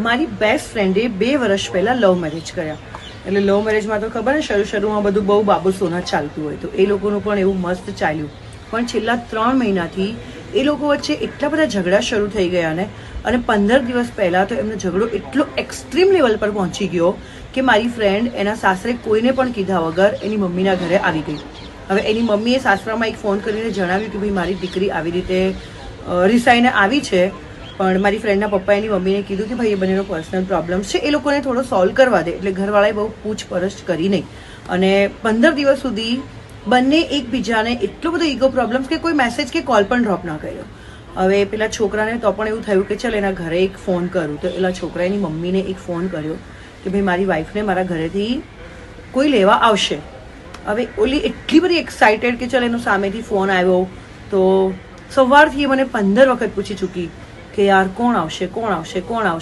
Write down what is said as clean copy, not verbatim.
મારી બેસ્ટ ફ્રેન્ડે 2 વર્ષ પહેલા લવ મેરેજ કર્યા. એટલે લવ મેરેજમાં તો ખબર ને શરૂમાં બધું બહુ બાબુ સોના ચાલતું હોય, તો એ લોકોનું પણ એવું મસ્ત ચાલ્યું. પણ છેલ્લા 3 મહિનાથી એ લોકો વચ્ચે એટલા બધા ઝઘડા શરૂ થઈ ગયા ને, અને 15 દિવસ પહેલા તો એમનો ઝઘડો એટલો એક્સ્ટ્રીમ લેવલ પર પહોંચી ગયો કે મારી ફ્રેન્ડ એના સાસરે કોઈને પણ કીધા વગર એની મમ્મીના ઘરે આવી ગઈ. હવે એની મમ્મીએ સાસરામાં એક ફોન કરીને જણાવ્યું કે ભાઈ મારી દીકરી આવી રીતે રિસાઈને આવી છે, પણ મારી ફ્રેન્ડના પપ્પાએ એની મમ્મીને કીધું કે ભાઈ એ બંનેનો પર્સનલ પ્રોબ્લેમ છે, એ લોકોને થોડો સોલ્વ કરવા દે. એટલે ઘરવાળાએ બહુ પૂછપરછ કરી નહીં, અને 15 દિવસ સુધી બંને એકબીજાને એટલો બધો ઈગો પ્રોબ્લેમ્સ કે કોઈ મેસેજ કે કોલ પણ ડ્રોપ ના કર્યો. હવે પેલા છોકરાને તો પણ એવું થયું કે ચાલ એના ઘરે એક ફોન કરું, તો પેલા છોકરાએ એની મમ્મીને એક ફોન કર્યો કે ભાઈ મારી વાઈફને મારા ઘરેથી કોઈ લેવા આવશે. હવે ઓલી એટલી બધી એક્સાઇટેડ કે ચાલ એનો સામેથી ફોન આવ્યો, તો સવારથી મને 15 વખત પૂછી ચૂકી કે યાર કોણ આવશે, કોણ આવશે, કોણ આવશે.